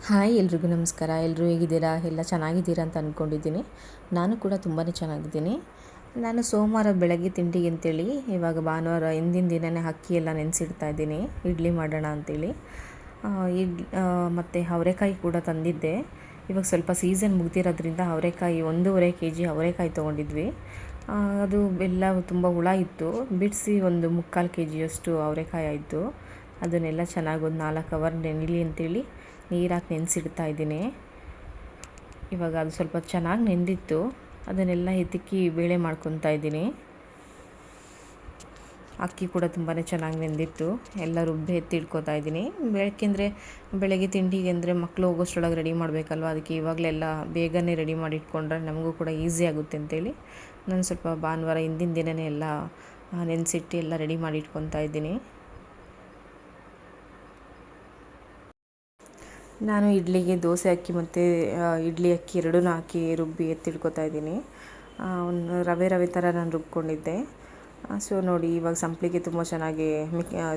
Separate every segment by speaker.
Speaker 1: Hi ಎಲ್ರಿಗೂ ನಮಸ್ಕಾರ. ಎಲ್ಲರೂ ಹೇಗಿದ್ದೀರಾ? ಎಲ್ಲ ಚೆನ್ನಾಗಿದ್ದೀರಾ ಅಂತ ಅಂದ್ಕೊಂಡಿದ್ದೀನಿ. ನಾನು ಕೂಡ ತುಂಬಾ ಚೆನ್ನಾಗಿದ್ದೀನಿ. ನಾನು ಸೋಮವಾರ ಬೆಳಗ್ಗೆ ತಿಂಡಿಗೆ ಅಂತೇಳಿ ಇವಾಗ ಭಾನುವಾರ ಹಿಂದಿನ ದಿನವೇ ಅಕ್ಕಿ ಎಲ್ಲ ನೆನೆಸಿಡ್ತಾ ಇದ್ದೀನಿ, ಇಡ್ಲಿ ಮಾಡೋಣ ಅಂಥೇಳಿ. ಮತ್ತು ಅವರೆಕಾಯಿ ಕೂಡ ತಂದಿದ್ದೆ. ಇವಾಗ ಸ್ವಲ್ಪ ಸೀಸನ್ ಮುಗ್ದಿರೋದ್ರಿಂದ ಅವರೆಕಾಯಿ 1.5 kg ಅವರೆಕಾಯಿ ತೊಗೊಂಡಿದ್ವಿ. ಅದು ಎಲ್ಲ ತುಂಬ ಹುಳ ಇತ್ತು, ಬಿಡಿಸಿ ಒಂದು 3/4 kg ಅವರೆಕಾಯಿ ಆಯಿತು. ಅದನ್ನೆಲ್ಲ ಚೆನ್ನಾಗಿ ಒಂದು 4 ಅವರ್ ನೆನೆಯಲಿ ಅಂತೇಳಿ ನೀರಾಕಿ ನೆನೆಸಿಡ್ತಾ ಇದ್ದೀನಿ. ಇವಾಗ ಅದು ಸ್ವಲ್ಪ ಚೆನ್ನಾಗಿ ನೆಂದಿತ್ತು, ಅದನ್ನೆಲ್ಲ ಎತ್ತಿಕ್ಕಿ ಬೇಳೆ ಮಾಡ್ಕೊತಾ ಇದ್ದೀನಿ. ಅಕ್ಕಿ ಕೂಡ ತುಂಬಾ ಚೆನ್ನಾಗಿ ನೆಂದಿತ್ತು, ಎಲ್ಲ ರುಬ್ಬಿ ಎತ್ತಿಡ್ಕೊತಾ ಇದ್ದೀನಿ. ಬೆಳಗ್ಗೆಂದರೆ ಬೆಳಗ್ಗೆ ತಿಂಡಿಗೆ ಅಂದರೆ ಮಕ್ಕಳು ಹೋಗೋಷ್ಟರೊಳಗೆ ರೆಡಿ ಮಾಡಬೇಕಲ್ವ, ಅದಕ್ಕೆ ಇವಾಗಲೆಲ್ಲ ಬೇಗನೆ ರೆಡಿ ಮಾಡಿ ಇಟ್ಕೊಂಡ್ರೆ ನಮಗೂ ಕೂಡ ಈಸಿ ಆಗುತ್ತೆ ಅಂತೇಳಿ ನಾನು ಸ್ವಲ್ಪ ಭಾನುವಾರ ಹಿಂದಿನ ದಿನವೇ ಎಲ್ಲ ನೆನೆಸಿಟ್ಟು ಎಲ್ಲ ರೆಡಿ ಮಾಡಿ ಇಟ್ಕೊತಾ ಇದ್ದೀನಿ. ನಾನು ಇಡ್ಲಿಗೆ ದೋಸೆ ಅಕ್ಕಿ ಮತ್ತು ಇಡ್ಲಿ ಅಕ್ಕಿ ಎರಡೂ ಹಾಕಿ ರುಬ್ಬಿ ಎತ್ತಿಡ್ಕೊತಾ ಇದ್ದೀನಿ. ಒಂದು ರವೆ ಥರ ನಾನು ರುಬ್ಕೊಂಡಿದ್ದೆ. ಸೊ ನೋಡಿ, ಇವಾಗ ಸಂಪಳಿಗೆ ತುಂಬ ಚೆನ್ನಾಗಿ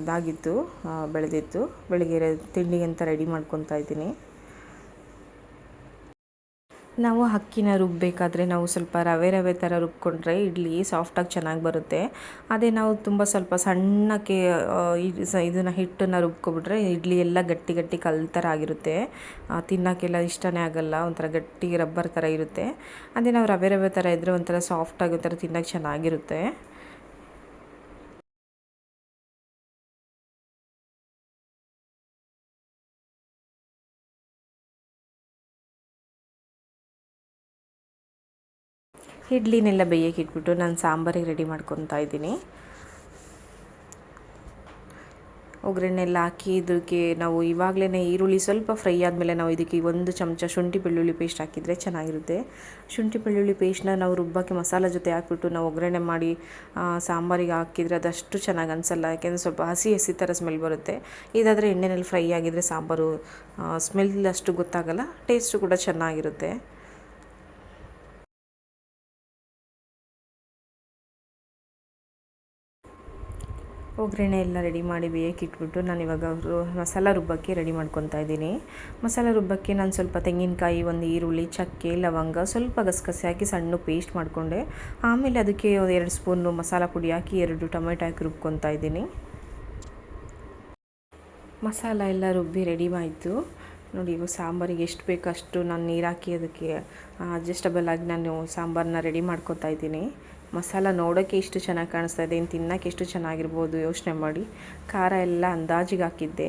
Speaker 1: ಇದಾಗಿತ್ತು, ಬೆಳೆದಿತ್ತು. ಬೆಳಗ್ಗೆ ತಿಂಡಿಗೆ ಅಂತ ರೆಡಿ ಮಾಡ್ಕೊತಾ ಇದ್ದೀನಿ. ನಾವು ಅಕ್ಕಿನ ರುಬ್ಬಬೇಕಾದ್ರೆ ನಾವು ಸ್ವಲ್ಪ ರವೆ ಥರ ರುಬ್ಕೊಂಡ್ರೆ ಇಡ್ಲಿ ಸಾಫ್ಟಾಗಿ ಚೆನ್ನಾಗಿ ಬರುತ್ತೆ. ಅದೇ ನಾವು ತುಂಬ ಸ್ವಲ್ಪ ಸಣ್ಣಕ್ಕೆ ಇದನ್ನು ಹಿಟ್ಟನ್ನು ರುಬ್ಕೊಬಿಟ್ರೆ ಇಡ್ಲಿ ಎಲ್ಲ ಗಟ್ಟಿ ಗಟ್ಟಿ ಕಲ್ ಥರ ಆಗಿರುತ್ತೆ, ತಿನ್ನೋಕ್ಕೆಲ್ಲ ಇಷ್ಟನೇ ಆಗೋಲ್ಲ, ಒಂಥರ ಗಟ್ಟಿ ರಬ್ಬರ್ ಥರ ಇರುತ್ತೆ. ಅದೇ ನಾವು ರವೆ ಥರ ಇದ್ದರೆ ಒಂಥರ ಸಾಫ್ಟಾಗಿ ಒಂಥರ ತಿನ್ನೋಕ್ಕೆ ಚೆನ್ನಾಗಿರುತ್ತೆ. ಇಡ್ಲಿನೆಲ್ಲ ಬೇಯಕ್ಕೆ ಇಟ್ಬಿಟ್ಟು ನಾನು ಸಾಂಬಾರಿಗೆ ರೆಡಿ ಮಾಡ್ಕೊತಾ ಇದ್ದೀನಿ. ಒಗ್ಗರಣೆ ಎಲ್ಲ ಹಾಕಿ ಇದಕ್ಕೆ ನಾವು ಇವಾಗಲೇ ಈರುಳ್ಳಿ ಸ್ವಲ್ಪ ಫ್ರೈ ಆದಮೇಲೆ ನಾವು ಇದಕ್ಕೆ 1 ಚಮಚ ಶುಂಠಿ ಬೆಳ್ಳುಳ್ಳಿ ಪೇಸ್ಟ್ ಹಾಕಿದರೆ ಚೆನ್ನಾಗಿರುತ್ತೆ. ಶುಂಠಿ ಬೆಳ್ಳುಳ್ಳಿ ಪೇಸ್ಟ್ನ ನಾವು ರುಬ್ಬಕ್ಕೆ ಮಸಾಲೆ ಜೊತೆ ಹಾಕ್ಬಿಟ್ಟು ನಾವು ಒಗ್ಗರಣೆ ಮಾಡಿ ಸಾಂಬಾರಿಗೆ ಹಾಕಿದರೆ ಅದಷ್ಟು ಚೆನ್ನಾಗಿ ಅನಿಸಲ್ಲ, ಯಾಕೆಂದರೆ ಸ್ವಲ್ಪ ಹಸಿ ಥರ ಸ್ಮೆಲ್ ಬರುತ್ತೆ. ಇದಾದರೆ ಎಣ್ಣೆಯಲ್ಲಿ ಫ್ರೈ ಆಗಿದರೆ ಸಾಂಬಾರು ಸ್ಮೆಲ್ ಅಷ್ಟು ಗೊತ್ತಾಗಲ್ಲ, ಟೇಸ್ಟು ಕೂಡ ಚೆನ್ನಾಗಿರುತ್ತೆ. ಒಗ್ಗರಣೆ ಎಲ್ಲ ರೆಡಿ ಮಾಡಿ ಬೇಯಕ್ಕೆ ಇಟ್ಬಿಟ್ಟು ನಾನು ಇವಾಗ ಮಸಾಲ ರುಬ್ಬಕ್ಕೆ ರೆಡಿ ಮಾಡ್ಕೊತಾ ಇದ್ದೀನಿ. ಮಸಾಲ ರುಬ್ಬಕ್ಕೆ ನಾನು ಸ್ವಲ್ಪ ತೆಂಗಿನಕಾಯಿ, ಒಂದು ಈರುಳ್ಳಿ, ಚಕ್ಕೆ, ಲವಂಗ, ಸ್ವಲ್ಪ ಗಸಗಸೆ ಹಾಕಿ ಸಣ್ಣ ಪೇಸ್ಟ್ ಮಾಡಿಕೊಂಡೆ. ಆಮೇಲೆ ಅದಕ್ಕೆ 2 ಸ್ಪೂನು ಮಸಾಲ ಪುಡಿ ಹಾಕಿ 2 ಟೊಮೆಟೊ ಹಾಕಿ ರುಬ್ಕೊತಾ ಇದ್ದೀನಿ. ಮಸಾಲ ಎಲ್ಲ ರುಬ್ಬಿ ರೆಡಿ ಆಯಿತು ನೋಡಿ. ಇವಾಗ ಸಾಂಬಾರಿಗೆ ಎಷ್ಟು ಬೇಕೋ ಅಷ್ಟು ನಾನು ನೀರು ಹಾಕಿ ಅದಕ್ಕೆ ಅಡ್ಜಸ್ಟಬಲ್ ಆಗಿ ನಾನು ಸಾಂಬಾರನ್ನ ರೆಡಿ ಮಾಡ್ಕೊತಾ ಇದ್ದೀನಿ. ಮಸಾಲ ನೋಡೋಕ್ಕೆ ಎಷ್ಟು ಚೆನ್ನಾಗಿ ಕಾಣಿಸ್ತಾ ಇದೆ, ಇನ್ನು ತಿನ್ನೋಕ್ಕೆ ಎಷ್ಟು ಚೆನ್ನಾಗಿರ್ಬೋದು ಯೋಚನೆ ಮಾಡಿ. ಖಾರ ಎಲ್ಲ ಅಂದಾಜಿಗೆ ಹಾಕಿದ್ದೆ.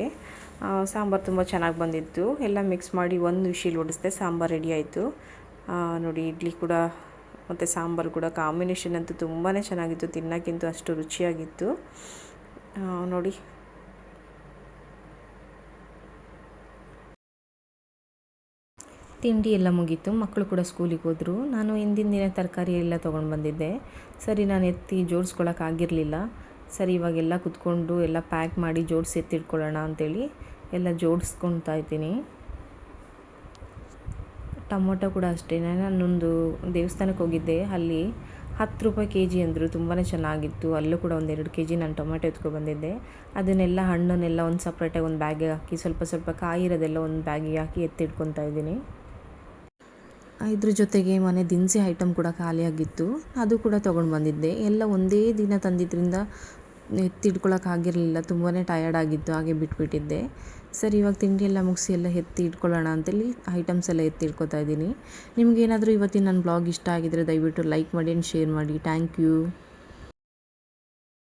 Speaker 1: ಸಾಂಬಾರು ತುಂಬ ಚೆನ್ನಾಗಿ ಬಂದಿತ್ತು. ಎಲ್ಲ ಮಿಕ್ಸ್ ಮಾಡಿ 1 ವಿಶಿಲ್ ಹೊಡಿಸಿದೆ, ಸಾಂಬಾರು ರೆಡಿ ಆಯಿತು ನೋಡಿ. ಇಡ್ಲಿ ಕೂಡ ಮತ್ತು ಸಾಂಬಾರು ಕೂಡ ಕಾಂಬಿನೇಷನ್ ಅಂತೂ ತುಂಬಾ ಚೆನ್ನಾಗಿತ್ತು, ತಿನ್ನೋಕ್ಕಿಂತೂ ಅಷ್ಟು ರುಚಿಯಾಗಿತ್ತು ನೋಡಿ. ತಿಂಡಿ ಎಲ್ಲ ಮುಗೀತು, ಮಕ್ಕಳು ಕೂಡ ಸ್ಕೂಲಿಗೆ ಹೋದರು. ನಾನು ಹಿಂದಿನ ದಿನ ತರಕಾರಿ ಎಲ್ಲ ತೊಗೊಂಡು ಬಂದಿದ್ದೆ. ಸರಿ, ನಾನು ಎತ್ತಿ ಜೋಡಿಸ್ಕೊಳಕ್ಕಾಗಿರಲಿಲ್ಲ. ಸರಿ, ಇವಾಗೆಲ್ಲ ಕುತ್ಕೊಂಡು ಎಲ್ಲ ಪ್ಯಾಕ್ ಮಾಡಿ ಜೋಡಿಸಿ ಎತ್ತಿಟ್ಕೊಳ್ಳೋಣ ಅಂಥೇಳಿ ಎಲ್ಲ ಜೋಡಿಸ್ಕೊತಾ ಇದ್ದೀನಿ. ಟೊಮೊಟೊ ಕೂಡ ಅಷ್ಟೇ, ನಾನೊಂದು ದೇವಸ್ಥಾನಕ್ಕೆ ಹೋಗಿದ್ದೆ, ಅಲ್ಲಿ 10 ರೂಪಾಯಿ kg ಅಂದರು, ತುಂಬಾ ಚೆನ್ನಾಗಿತ್ತು. ಅಲ್ಲೂ ಕೂಡ 1-2 kg ನಾನು ಟೊಮೆಟೊ ಎತ್ಕೊಬಂದಿದ್ದೆ. ಅದನ್ನೆಲ್ಲ ಹಣ್ಣನ್ನೆಲ್ಲ ಒಂದು ಸಪ್ರೇಟಾಗಿ ಒಂದು ಬ್ಯಾಗಿಗೆ ಹಾಕಿ ಸ್ವಲ್ಪ ಕಾಯಿ ಇರೋದೆಲ್ಲ ಒಂದು ಬ್ಯಾಗಿಗೆ ಹಾಕಿ ಎತ್ತಿಟ್ಕೊತಾ ಇದ್ದೀನಿ. ಇದ್ರ ಜೊತೆಗೆ ಮನೆ ದಿನಸಿ ಐಟಮ್ ಕೂಡ ಖಾಲಿಯಾಗಿತ್ತು, ಅದು ಕೂಡ ತೊಗೊಂಡು ಬಂದಿದ್ದೆ. ಎಲ್ಲ ಒಂದೇ ದಿನ ತಂದಿದ್ದರಿಂದ ಎತ್ತಿಟ್ಕೊಳ್ಳೋಕ್ಕಾಗಿರಲಿಲ್ಲ, ತುಂಬಾ ಟಯರ್ಡ್ ಆಗಿತ್ತು, ಹಾಗೆ ಬಿಟ್ಬಿಟ್ಟಿದ್ದೆ. ಸರಿ, ಇವಾಗ ತಿಂಡಿ ಎಲ್ಲ ಮುಗಿಸಿ ಎಲ್ಲ ಎತ್ತಿ ಇಟ್ಕೊಳ್ಳೋಣ ಅಂತೇಳಿ ಐಟಮ್ಸ್ ಎಲ್ಲ ಎತ್ತಿ ಇಟ್ಕೊತಾ ಇದ್ದೀನಿ. ನಿಮಗೇನಾದರೂ ಇವತ್ತಿನ ನನ್ನ ಬ್ಲಾಗ್ ಇಷ್ಟ ಆಗಿದರೆ ದಯವಿಟ್ಟು ಲೈಕ್ ಮಾಡಿ ಆ್ಯಂಡ್ ಶೇರ್ ಮಾಡಿ. Thank you.